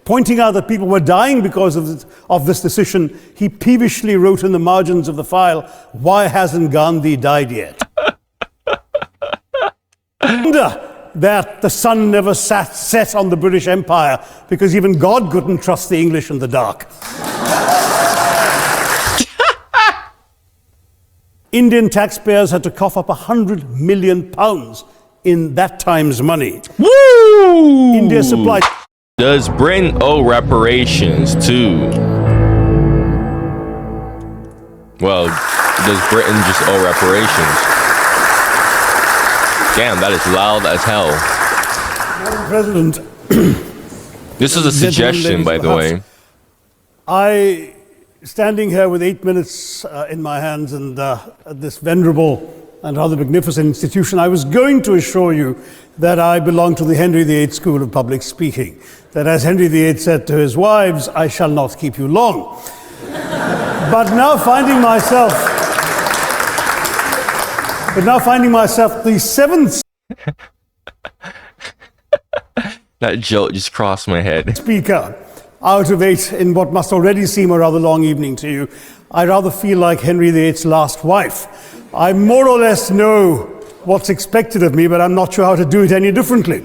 Pointing out that people were dying because of this decision, he peevishly wrote in the margins of the file, "Why hasn't Gandhi died yet?" Wonder that the sun never set on the British Empire, because even God couldn't trust the English in the dark. Indian taxpayers had to cough up £100 million in that time's money. Woo! India supplied. Does Britain owe reparations to? Well, does Britain just owe reparations? Damn, that is loud as hell. Madam President. This is a suggestion, by the way. Standing here with 8 minutes in my hands and this venerable and rather magnificent institution, I was going to assure you that I belong to the Henry VIII School of Public Speaking. That, as Henry VIII said to his wives, "I shall not keep you long." But now finding myself the seventh That joke just crossed my head. speaker out of 8 in what must already seem a rather long evening to you, I rather feel like Henry VIII's last wife. I more or less know what's expected of me, but I'm not sure how to do it any differently.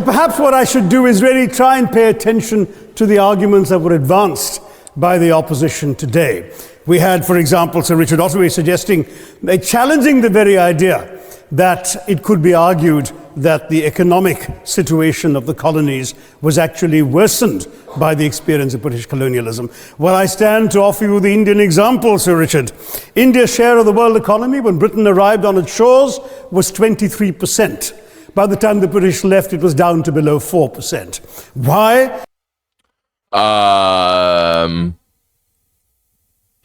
Perhaps what I should do is really try and pay attention to the arguments that were advanced by the opposition today. We had, for example, Sir Richard Ottaway challenging the very idea that it could be argued that the economic situation of the colonies was actually worsened by the experience of British colonialism. Well, I stand to offer you the Indian example, Sir Richard. India's share of the world economy when Britain arrived on its shores was 23%. By the time the British left, it was down to below 4%. Why?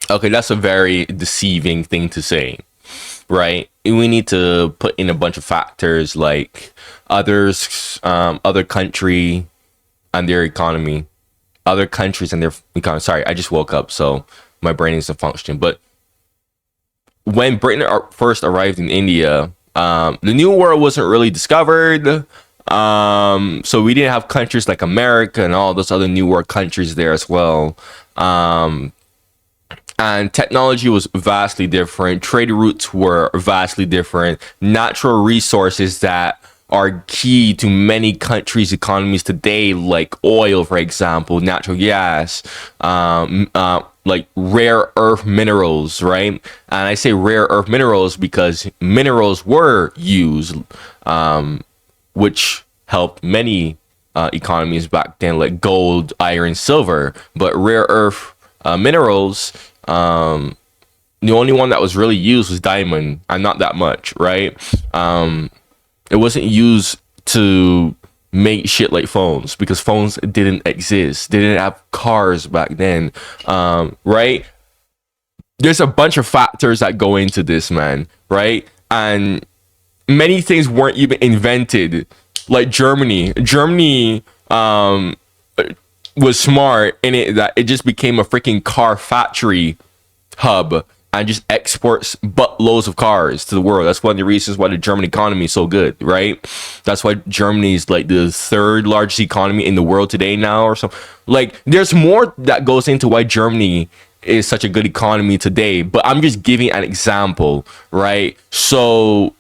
Okay, that's a very deceiving thing to say, right? We need to put in a bunch of factors like other country and their economy, other countries and their economy. Sorry, I just woke up, so my brain isn't functioning. But when Britain first arrived in India, the New World wasn't really discovered. So we didn't have countries like America and all those other New World countries there as well. And technology was vastly different. Trade routes were vastly different. Natural resources that are key to many countries' economies today, like oil, for example, natural gas, like rare earth minerals, right? And I say rare earth minerals because minerals were used, which helped many economies back then, like gold, iron, silver. But rare earth minerals, the only one that was really used was diamond, and not that much, right? It wasn't used to make shit like phones because phones didn't exist. They didn't have cars back then, right? There's a bunch of factors that go into this, man, right? And many things weren't even invented. Like Germany was smart in it that it just became a freaking car factory hub and just exports buttloads of cars to the world. That's one of the reasons why the German economy is so good, right? That's why Germany is like the third largest economy in the world today now or something. Like there's more that goes into why Germany is such a good economy today, but I'm just giving an example, right? So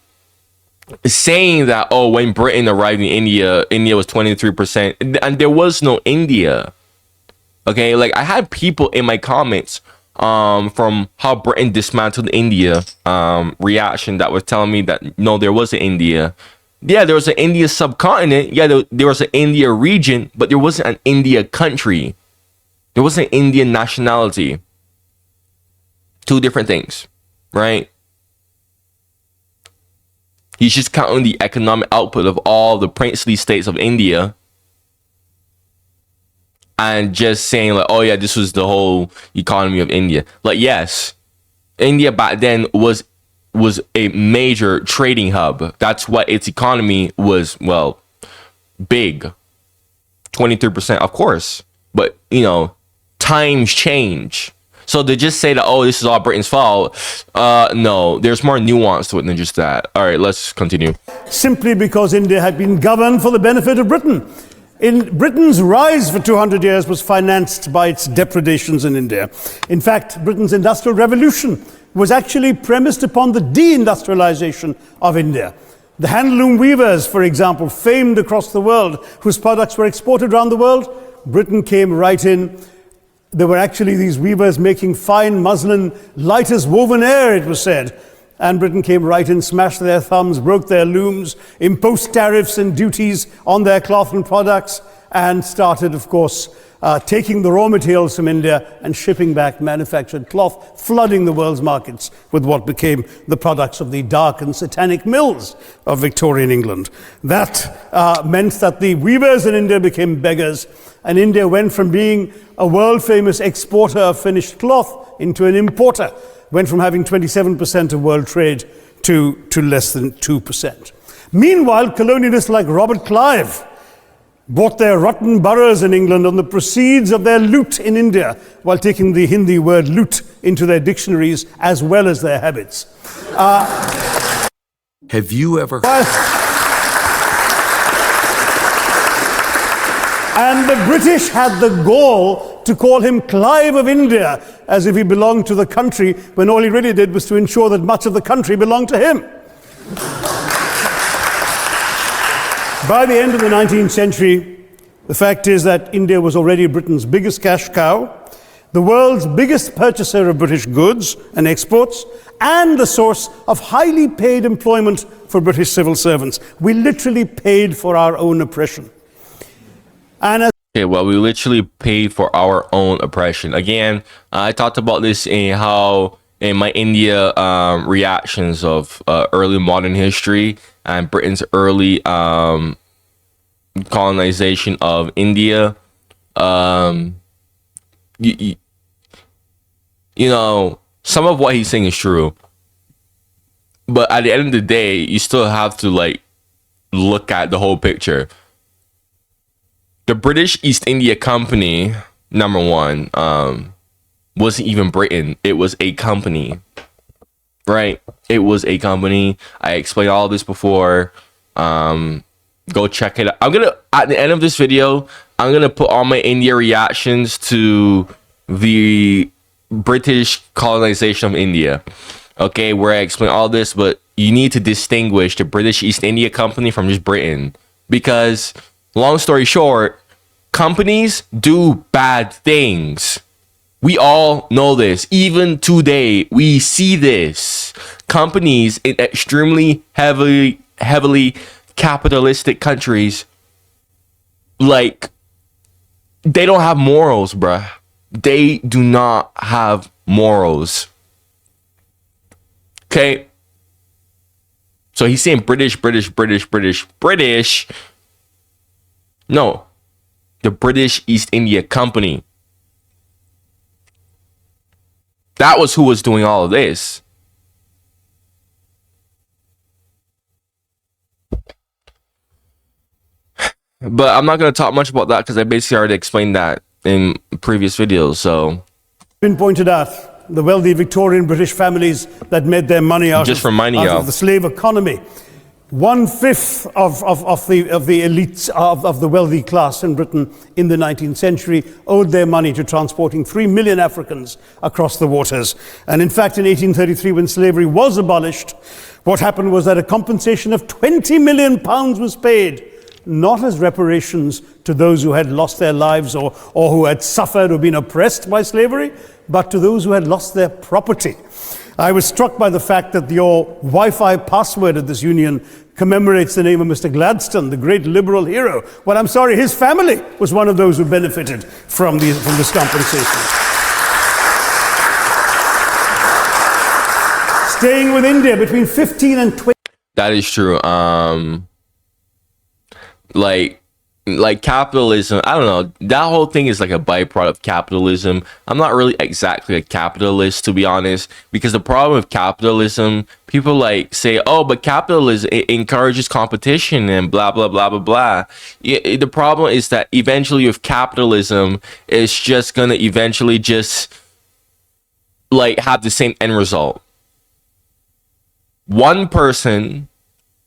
saying that, oh, when Britain arrived in India was 23%, and there was no India. Okay, like I had people in my comments from how Britain dismantled India reaction that was telling me that no, there was an India. Yeah, there was an India subcontinent. Yeah, there was an India region, but there wasn't an India country. There wasn't an Indian nationality. Two different things, right? He's just counting the economic output of all the princely states of India and just saying like, oh yeah, this was the whole economy of India. Like, yes, India back then was a major trading hub. That's what its economy was, well, big. 23%, of course. But, you know, times change. So to just say that, oh, this is all Britain's fault, no, there's more nuance to it than just that. All right, let's continue. Simply because India had been governed for the benefit of Britain. In Britain's rise for 200 years was financed by its depredations in India. In fact, Britain's industrial revolution was actually premised upon the deindustrialization of India. The handloom weavers, for example, famed across the world, whose products were exported around the world, Britain came right in. There were actually these weavers making fine muslin, light as woven air, it was said. And Britain came right in, smashed their thumbs, broke their looms, imposed tariffs and duties on their cloth and products, and started, of course, taking the raw materials from India and shipping back manufactured cloth, flooding the world's markets with what became the products of the dark and satanic mills of Victorian England. That meant that the weavers in India became beggars, and India went from being a world-famous exporter of finished cloth into an importer, went from having 27% of world trade to less than 2%. Meanwhile, colonialists like Robert Clive bought their rotten boroughs in England on the proceeds of their loot in India, while taking the Hindi word loot into their dictionaries as well as their habits. Have you ever... And the British had the gall to call him Clive of India, as if he belonged to the country, when all he really did was to ensure that much of the country belonged to him. By the end of the 19th century, the fact is that India was already Britain's biggest cash cow, the world's biggest purchaser of British goods and exports, and the source of highly paid employment for British civil servants. We literally paid for our own oppression. And Okay, well, we literally paid for our own oppression. Again, I talked about this in my India reactions of early modern history and Britain's early colonization of India. You know, some of what he's saying is true, but at the end of the day, you still have to like look at the whole picture. The British East India Company, number one, wasn't even Britain. It was a company, right? It was a company. I explained all this before. Go check it out. At the end of this video, I'm gonna put all my India reactions to the British colonization of India. Okay, where I explain all this, but you need to distinguish the British East India Company from just Britain, because long story short, companies do bad things. We all know this. Even today, we see this. Companies in extremely heavily capitalistic countries, like, they don't have morals, bruh. They do not have morals. Okay? So he's saying British. No. The British East India Company. That was who was doing all of this. But I'm not going to talk much about that because I basically already explained that in previous videos. So, been pointed out, the wealthy Victorian British families that made their money out of the slave economy. 1/5 of the elites of the wealthy class in Britain in the 19th century owed their money to transporting 3 million Africans across the waters. And in fact, in 1833, when slavery was abolished, what happened was that a compensation of £20 million was paid, not as reparations to those who had lost their lives or who had suffered or been oppressed by slavery, but to those who had lost their property. I was struck by the fact that your Wi-Fi password at this union commemorates the name of Mr. Gladstone, the great liberal hero. Well, I'm sorry, his family was one of those who benefited from this compensation. Staying with India, between 15 and 20. That is true. Like capitalism, I don't know, that whole thing is like a byproduct of capitalism. I'm not really exactly a capitalist, to be honest, because the problem with capitalism, people like say, oh, but capitalism, it encourages competition and blah blah blah blah blah. The problem is that eventually with capitalism, it's just gonna eventually just like have the same end result. One person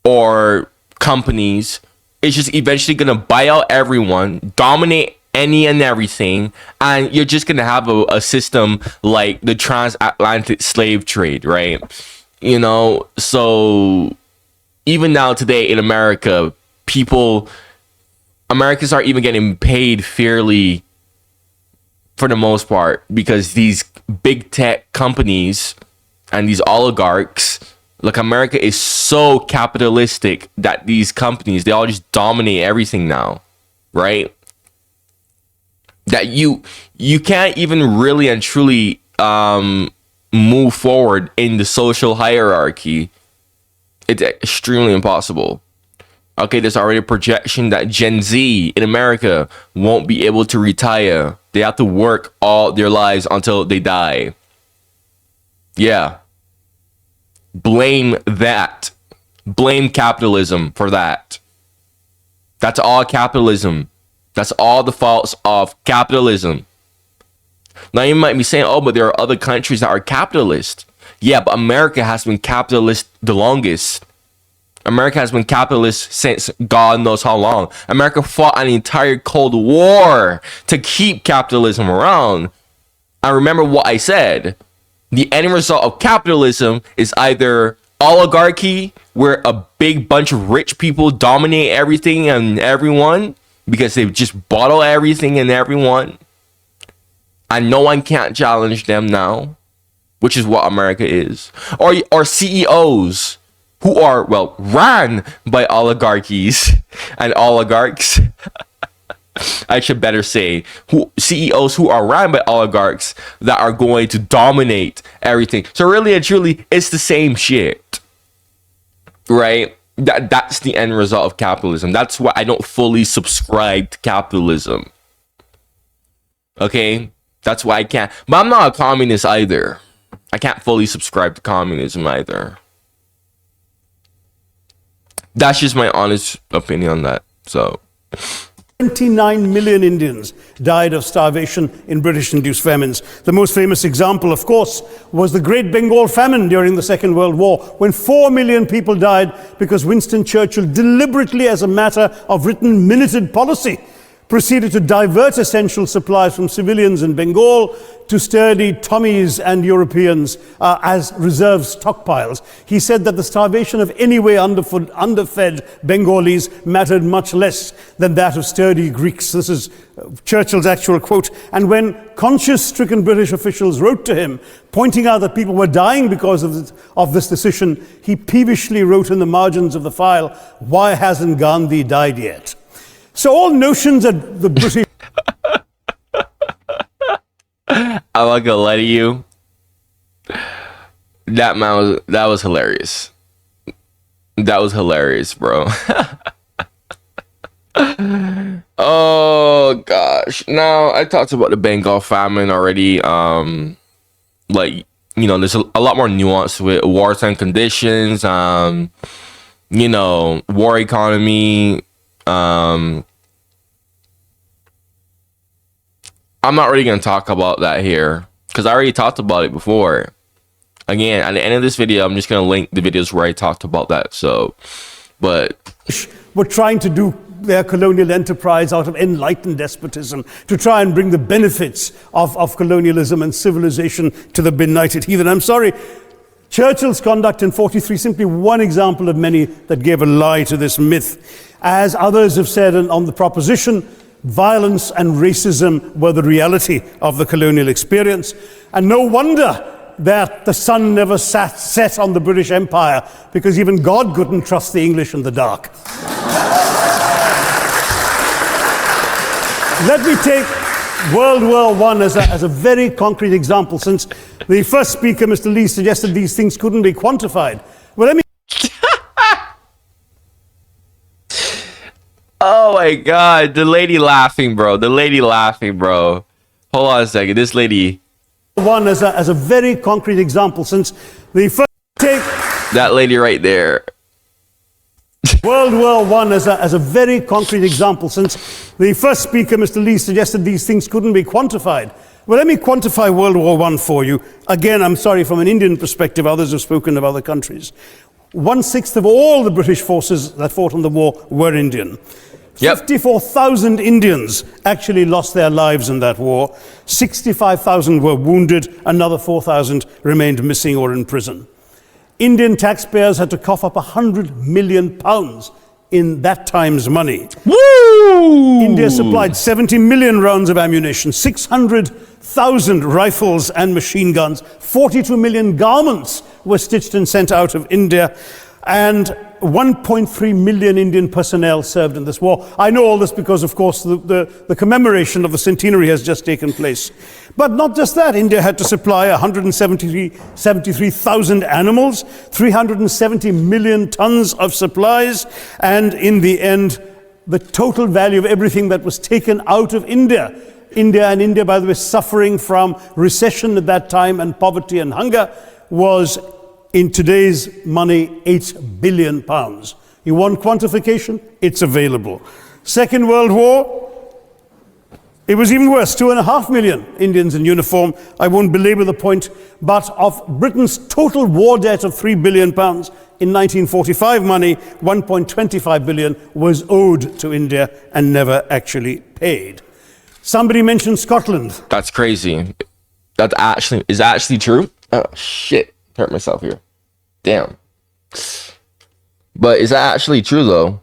or companies is just eventually gonna buy out everyone, dominate any and everything, and you're just gonna have a system like the transatlantic slave trade, right? You know, so even now today in America, Americans aren't even getting paid fairly for the most part, because these big tech companies and these oligarchs, like, America is so capitalistic that these companies, they all just dominate everything now, right? That you can't even really and truly move forward in the social hierarchy. It's extremely impossible. Okay, there's already a projection that Gen Z in America won't be able to retire. They have to work all their lives until they die. Yeah. Blame that. Blame capitalism for that. That's all capitalism. That's all the faults of capitalism. Now you might be saying, oh, but there are other countries that are capitalist. Yeah, but America has been capitalist the longest. America has been capitalist since God knows how long. America fought an entire Cold War to keep capitalism around. I remember what I said. The end result of capitalism is either oligarchy, where a big bunch of rich people dominate everything and everyone because they've just bottled everything and everyone, and no one can't challenge them now, which is what America is. Or CEOs who are, well, ran by oligarchies and oligarchs. I should better say, CEOs who are ran by oligarchs that are going to dominate everything. So really and truly, it's the same shit, right? That's the end result of capitalism. That's why I don't fully subscribe to capitalism. Okay, that's why I can't. But I'm not a communist either. I can't fully subscribe to communism either. That's just my honest opinion on that. So 29 million Indians died of starvation in British-induced famines. The most famous example, of course, was the Great Bengal Famine during the Second World War, when 4 million people died because Winston Churchill, deliberately as a matter of written minuted policy, proceeded to divert essential supplies from civilians in Bengal to sturdy Tommies and Europeans as reserve stockpiles. He said that the starvation of anyway underfed Bengalis mattered much less than that of sturdy Greeks. This is Churchill's actual quote. And when conscience-stricken British officials wrote to him, pointing out that people were dying because of this decision, he peevishly wrote in the margins of the file, "Why hasn't Gandhi died yet?" So all notions that the British... I'm not gonna lie to you. That was hilarious. That was hilarious, bro. Oh gosh. Now, I talked about the Bengal famine already. Like, you know, there's a lot more nuance with wartime conditions. You know, war economy. I'm not really going to talk about that here because I already talked about it before. Again, at the end of this video, I'm just going to link the videos where I talked about that. So, but were trying to do their colonial enterprise out of enlightened despotism to try and bring the benefits of colonialism and civilization to the benighted heathen. I'm sorry, Churchill's conduct in 43, simply one example of many that gave a lie to this myth. As others have said on the proposition, violence and racism were the reality of the colonial experience. And no wonder that the sun never set on the British Empire, because even God couldn't trust the English in the dark. Let me take World War I as a very concrete example, since the first speaker, Mr. Lee, suggested these things couldn't be quantified. Well, let me... Oh my God, the lady laughing, bro. The lady laughing, bro. Hold on a second. This lady. One as a very concrete example, since the first take. That lady right there. World War I as a very concrete example, since the first speaker, Mr. Lee, suggested these things couldn't be quantified. Well, let me quantify World War I for you. Again, I'm sorry, from an Indian perspective, others have spoken of other countries. 1/6 of all the British forces that fought in the war were Indian. Yep. 54,000 Indians actually lost their lives in that war. 65,000 were wounded. Another 4,000 remained missing or in prison. Indian taxpayers had to cough up £100 million in that time's money. Woo! India supplied 70 million rounds of ammunition, 600,000 rifles and machine guns, 42 million garments were stitched and sent out of India, and 1.3 million Indian personnel served in this war. I know all this because, of course, the commemoration of the centenary has just taken place. But not just that, India had to supply 173,000 animals, 370 million tons of supplies, and in the end, the total value of everything that was taken out of India, India, by the way, suffering from recession at that time and poverty and hunger, was, in today's money, £8 billion. You want quantification? It's available. Second World War, it was even worse, 2.5 million Indians in uniform. I won't belabor the point, but of Britain's total war debt of £3 billion in 1945 money, 1.25 billion was owed to India and never actually paid. Somebody mentioned Scotland. That's crazy. That is actually true? Oh, shit. Hurt myself here. Damn. But is that actually true, though?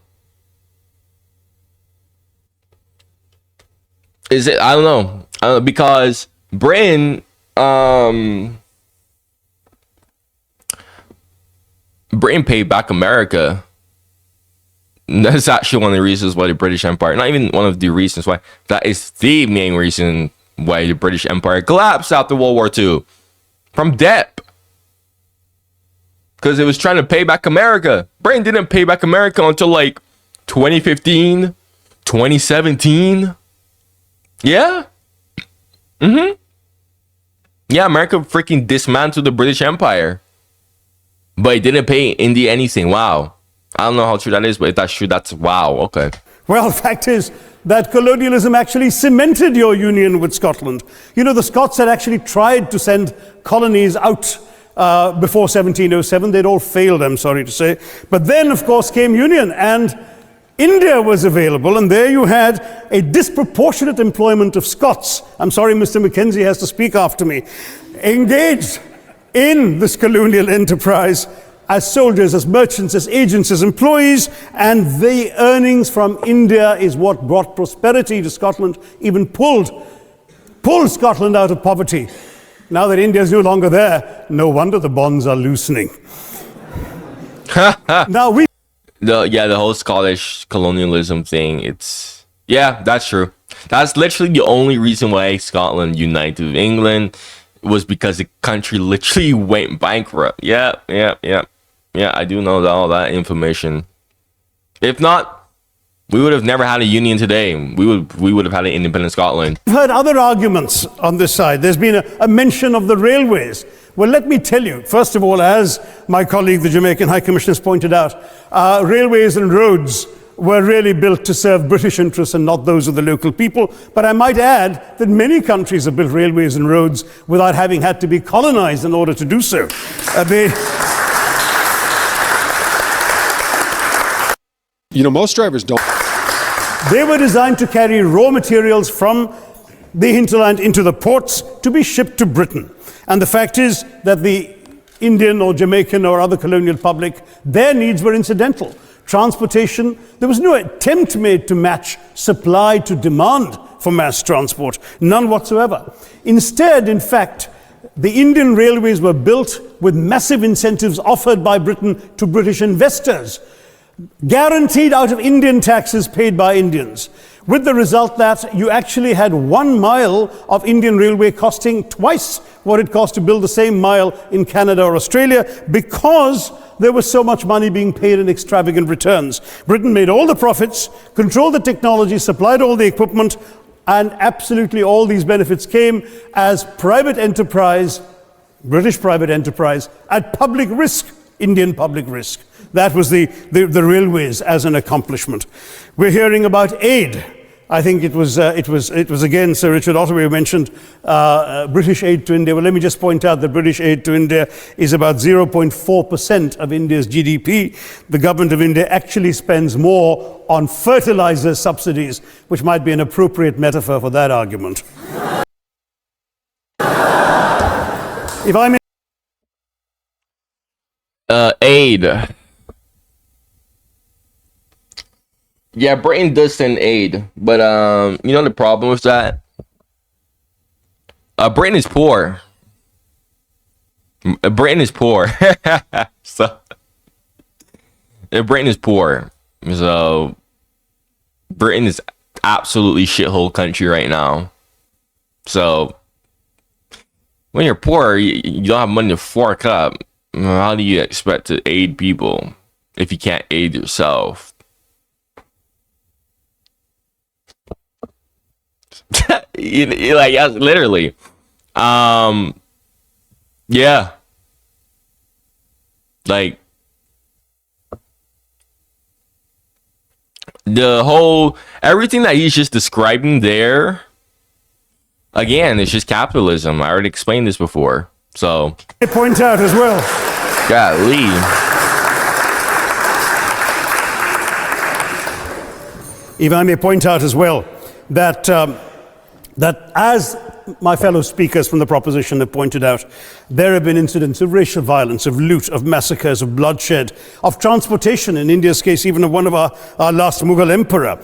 Is it? I don't know. Because Britain, Britain paid back America. That's actually one of the reasons why the British Empire, not even one of the reasons why, that is the main reason why the British Empire collapsed after World War II. From debt. Because it was trying to pay back America. Britain didn't pay back America until like 2015, 2017. Yeah. Yeah, America freaking dismantled the British Empire. But it didn't pay India anything. Wow. I don't know how true that is, but if that's true, that's wow. Okay. Well, the fact is that colonialism actually cemented your union with Scotland. You know, the Scots had actually tried to send colonies out before 1707. They'd all failed, I'm sorry to say. But then, of course, came union, and India was available, and there you had a disproportionate employment of Scots. I'm sorry, Mr. Mackenzie has to speak after me. Engaged in this colonial enterprise as soldiers, as merchants, as agents, as employees, and the earnings from India is what brought prosperity to Scotland, even pulled Scotland out of poverty. Now that India is no longer there, no wonder the bonds are loosening. The whole Scottish colonialism thing, that's true. That's literally the only reason why Scotland united with England, was because the country literally went bankrupt. Yeah, I do know all that information. If not, we would have never had a union today. We would have had an independent Scotland. We've heard other arguments on this side. There's been a mention of the railways. Well, let me tell you, first of all, as my colleague, the Jamaican High Commissioner, has pointed out, railways and roads were really built to serve British interests and not those of the local people. But I might add that many countries have built railways and roads without having had to be colonized in order to do so. Most drivers don't. They were designed to carry raw materials from the hinterland into the ports to be shipped to Britain. And the fact is that the Indian or Jamaican or other colonial public, their needs were incidental. Transportation, there was no attempt made to match supply to demand for mass transport, none whatsoever. Instead, in fact, the Indian railways were built with massive incentives offered by Britain to British investors, guaranteed out of Indian taxes paid by Indians, with the result that you actually had 1 mile of Indian railway costing twice what it cost to build the same mile in Canada or Australia, because there was so much money being paid in extravagant returns. Britain made all the profits, controlled the technology, supplied all the equipment, and absolutely all these benefits came as private enterprise, British private enterprise, at public risk, Indian public risk. That was the railways as an accomplishment. We're hearing about aid I think it was again Sir Richard Ottaway who mentioned British aid to India. Well, let me just point out that British aid to India is about 0.4% of India's GDP. The government of India actually spends more on fertilizer subsidies, which might be an appropriate metaphor for that argument. If I may... Aid. Yeah, Britain does send aid, but you know the problem with that? Britain is poor. Britain is poor. So Britain is poor. So Britain is absolutely shithole country right now. So when you're poor, you don't have money to fork up. How do you expect to aid people if you can't aid yourself? Like, yes, literally. Yeah. Like, the whole, everything that he's just describing there, again, it's just capitalism. I already explained this before. So, I point out as well. Golly. If I may point out as well that that as my fellow speakers from the proposition have pointed out, there have been incidents of racial violence, of loot, of massacres, of bloodshed, of transportation, in India's case, even of one of our last Mughal emperor.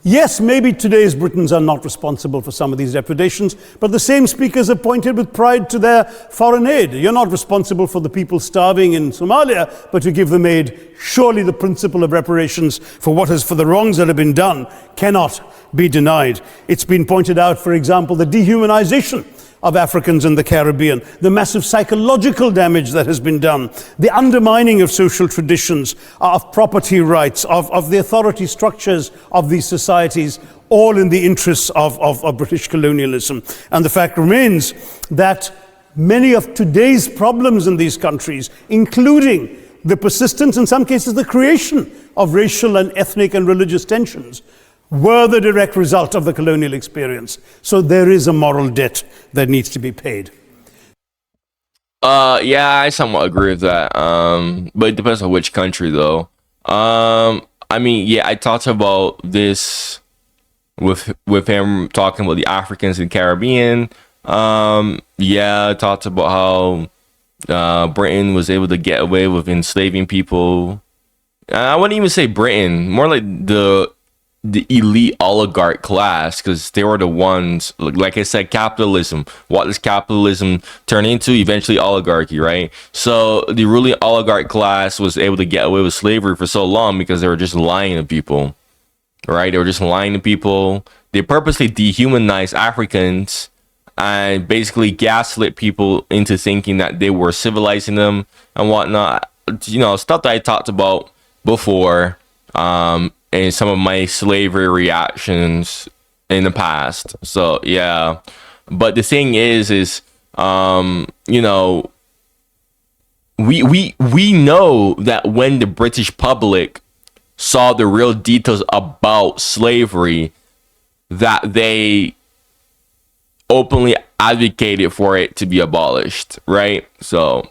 Yes, maybe today's Britons are not responsible for some of these depredations, but the same speakers have pointed with pride to their foreign aid. You're not responsible for the people starving in Somalia, but you give them aid. Surely the principle of reparations for the wrongs that have been done cannot be denied. It's been pointed out, for example, the dehumanization of Africans in the Caribbean, the massive psychological damage that has been done, the undermining of social traditions, of property rights, of the authority structures of these societies, all in the interests of British colonialism. And the fact remains that many of today's problems in these countries, including the persistence, in some cases the creation of racial and ethnic and religious tensions, were the direct result of the colonial experience. So there is a moral debt that needs to be paid. Yeah, I somewhat agree with that. But it depends on which country, though. I mean, yeah, I talked about this with him talking about the Africans in the Caribbean. Yeah, I talked about how Britain was able to get away with enslaving people. I wouldn't even say Britain, more like the elite oligarch class, because they were the ones, like I said, capitalism. What does capitalism turn into? Eventually oligarchy, right? So the ruling oligarch class was able to get away with slavery for so long because they were just lying to people, right? They were just lying to people. They purposely dehumanized Africans and basically gaslit people into thinking that they were civilizing them and whatnot. You know, stuff that I talked about before, and some of my slavery reactions in the past. So yeah, but the thing is you know, we know that when the British public saw the real details about slavery, that they openly advocated for it to be abolished, right? So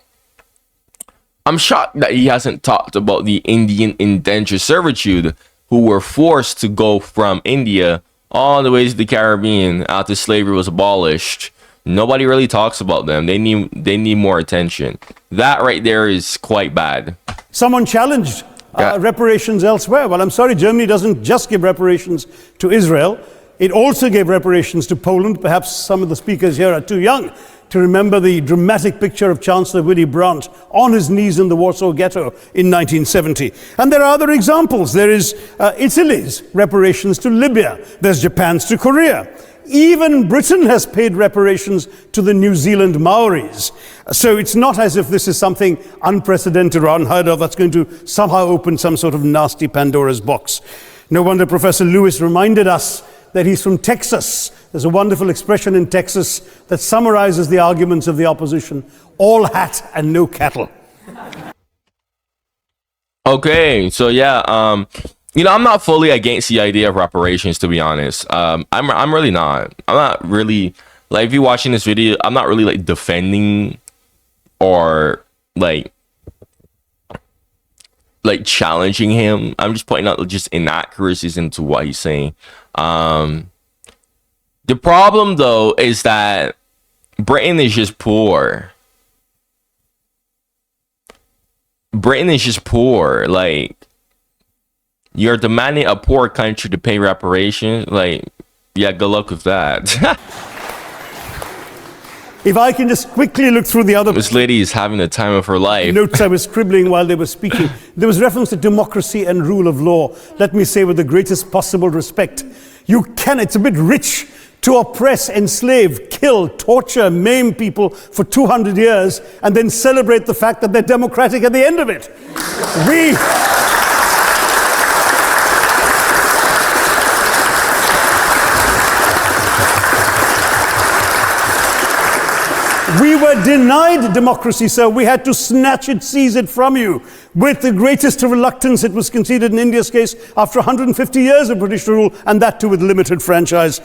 I'm shocked that he hasn't talked about the Indian indentured servitude, who were forced to go from India all the way to the Caribbean after slavery was abolished. Nobody really talks about them. They need more attention. That right there is quite bad. Someone challenged reparations elsewhere. Well, I'm sorry, Germany doesn't just give reparations to Israel. It also gave reparations to Poland. Perhaps some of the speakers here are too young to remember the dramatic picture of Chancellor Willy Brandt on his knees in the Warsaw Ghetto in 1970. And there are other examples. There is Italy's reparations to Libya. There's Japan's to Korea. Even Britain has paid reparations to the New Zealand Maoris. So it's not as if this is something unprecedented or unheard of that's going to somehow open some sort of nasty Pandora's box. No wonder Professor Lewis reminded us that he's from Texas. There's a wonderful expression in Texas that summarizes the arguments of the opposition: all hat and no cattle. Okay, so yeah, You know, I'm not fully against the idea of reparations, to be honest. I'm really not. I'm not really like, if you're watching this video, I'm not really like defending or like challenging him. I'm just pointing out just inaccuracies into what he's saying. The problem though is that Britain is just poor. Britain is just poor. Like, you're demanding a poor country to pay reparations. Like, yeah, good luck with that. If I can just quickly look through the other This lady is having the time of her life. notes I was scribbling while they were speaking, there was reference to democracy and rule of law. Let me say with the greatest possible respect, it's a bit rich to oppress, enslave, kill, torture, maim people for 200 years and then celebrate the fact that they're democratic at the end of it. We were denied democracy, sir. We had to snatch it, seize it from you. With the greatest reluctance, it was conceded in India's case after 150 years of British rule, and that too with limited franchise.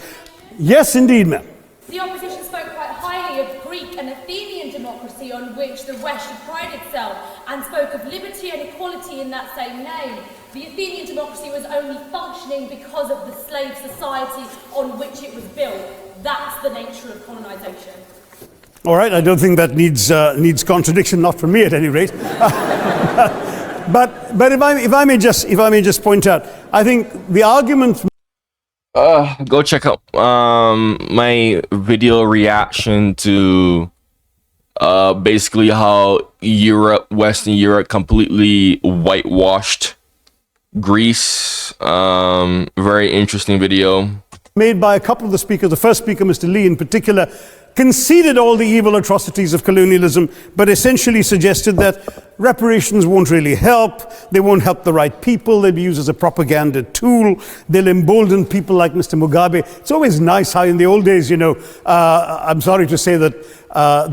Yes, indeed, ma'am. The opposition spoke quite highly of Greek and Athenian democracy on which the West should pride itself, and spoke of liberty and equality in that same name. The Athenian democracy was only functioning because of the slave society on which it was built. That's the nature of colonisation. All right, I don't think that needs contradiction, not from me at any rate. But if I may just point out, I think the argument. Go check out my video reaction to basically how Western Europe completely whitewashed Greece. Very interesting video. Made by a couple of the speakers. The first speaker, Mr. Lee in particular, conceded all the evil atrocities of colonialism, but essentially suggested that reparations won't really help. They won't help the right people. They'll be used as a propaganda tool. They'll embolden people like Mr. Mugabe. It's always nice how in the old days, I'm sorry to say that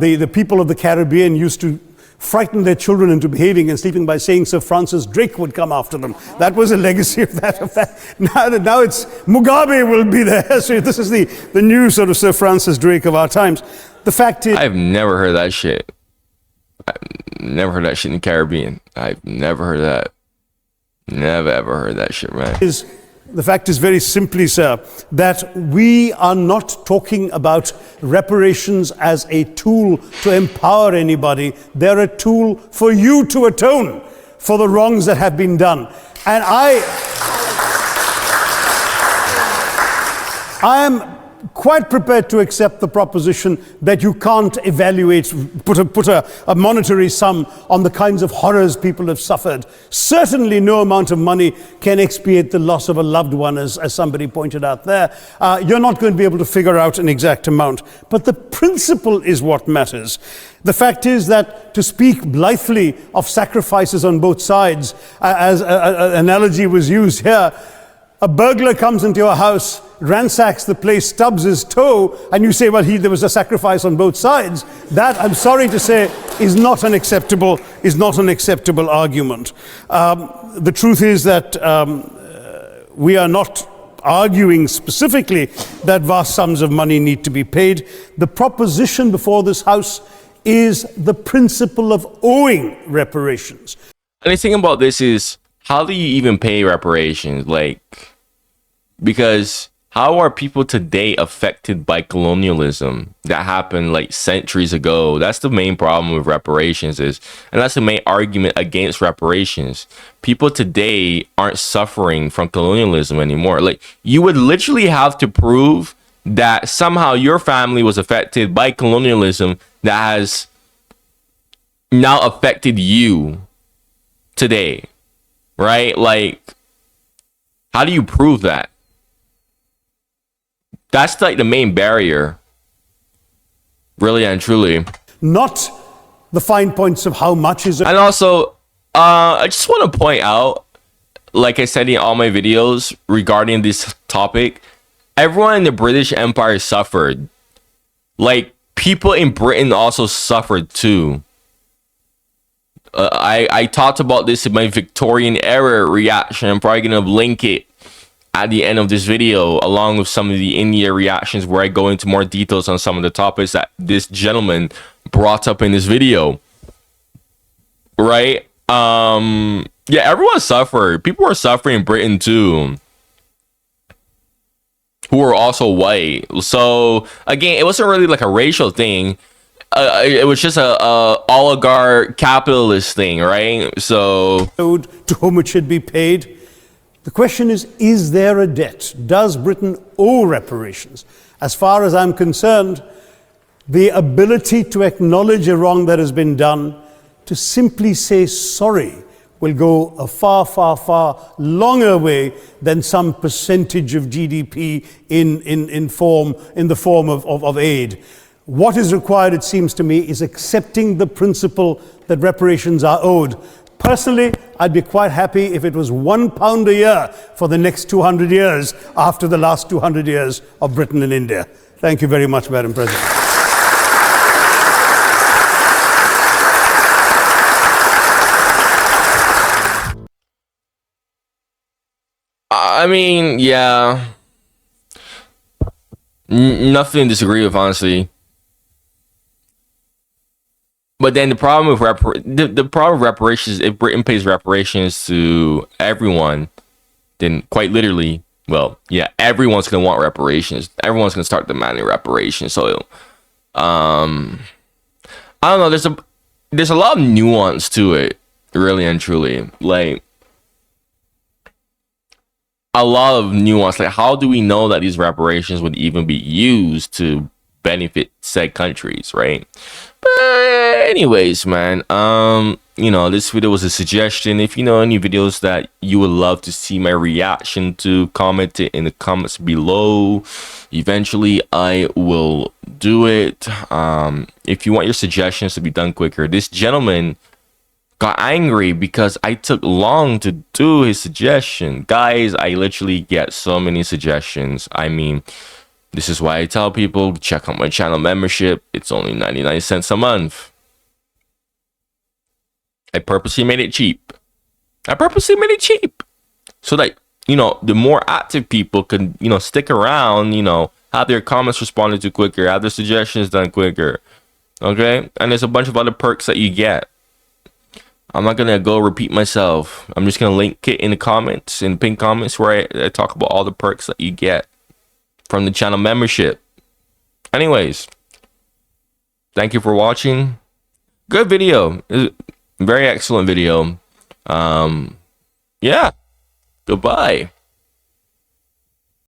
the people of the Caribbean used to frighten their children into behaving and sleeping by saying Sir Francis Drake would come after them. That was a legacy of that. Now it's Mugabe will be there. So this is the new sort of Sir Francis Drake of our times. The fact is, I've never heard that shit. I've never heard that shit in the Caribbean. I've never heard that. Never ever heard that shit, man. The fact is very simply, sir, that we are not talking about reparations as a tool to empower anybody. They're a tool for you to atone for the wrongs that have been done. And I am quite prepared to accept the proposition that you can't evaluate, put a monetary sum on the kinds of horrors people have suffered. Certainly no amount of money can expiate the loss of a loved one, as somebody pointed out there. You're not going to be able to figure out an exact amount. But the principle is what matters. The fact is that to speak blithely of sacrifices on both sides, as an analogy was used here, a burglar comes into your house, ransacks the place, stubs his toe, and you say, well, there was a sacrifice on both sides. That, I'm sorry to say, is not an acceptable argument. The truth is that we are not arguing specifically that vast sums of money need to be paid. The proposition before this House is the principle of owing reparations. And the thing about this is, how do you even pay reparations? Because how are people today affected by colonialism that happened like centuries ago? That's the main problem with reparations and that's the main argument against reparations. People today aren't suffering from colonialism anymore. You would literally have to prove that somehow your family was affected by colonialism that has now affected you today, right? How do you prove that? That's the main barrier, really and truly. Not the fine points of how much is it. And also, I just want to point out, like I said in all my videos regarding this topic, everyone in the British Empire suffered. People in Britain also suffered too. I talked about this in my Victorian era reaction. I'm probably gonna link it at the end of this video, along with some of the in-year reactions where I go into more details on some of the topics that this gentleman brought up in this video. Right? Yeah, everyone suffered. People were suffering in Britain too, who were also white. So again, it wasn't really like a racial thing. It was just a oligarch capitalist thing, right? So to whom it should be paid. The question is there a debt? Does Britain owe reparations? As far as I'm concerned, the ability to acknowledge a wrong that has been done, to simply say sorry, will go a far, far, far longer way than some percentage of GDP in the form of aid. What is required, it seems to me, is accepting the principle that reparations are owed. Personally, I'd be quite happy if it was £1 a year for the next 200 years after the last 200 years of Britain and India. Thank you very much, Madam President. I mean, yeah, nothing to disagree with, honestly. But then the problem with the problem with reparations, if Britain pays reparations to everyone, then quite literally, well, yeah, everyone's gonna want reparations. Everyone's gonna start demanding reparations. So, I don't know. There's a lot of nuance to it, really and truly. Like a lot of nuance. Like, how do we know that these reparations would even be used to benefit said countries, right? But anyways, man, you know, this video was a suggestion. If you know any videos that you would love to see my reaction to, comment it in the comments below. Eventually I will do it. If you want your suggestions to be done quicker, this gentleman got angry because I took long to do his suggestion. Guys, I literally get so many suggestions. I mean, this is why I tell people, check out my channel membership. It's only 99 cents a month. I purposely made it cheap. So that, you know, the more active people can, you know, stick around, you know, have their comments responded to quicker, have their suggestions done quicker. Okay? And there's a bunch of other perks that you get. I'm not gonna go repeat myself. I'm just gonna link it in the comments, in the pinned comments, where I talk about all the perks that you get from the channel membership. Anyways, thank you for watching. Good video. Very excellent video. Yeah. Goodbye.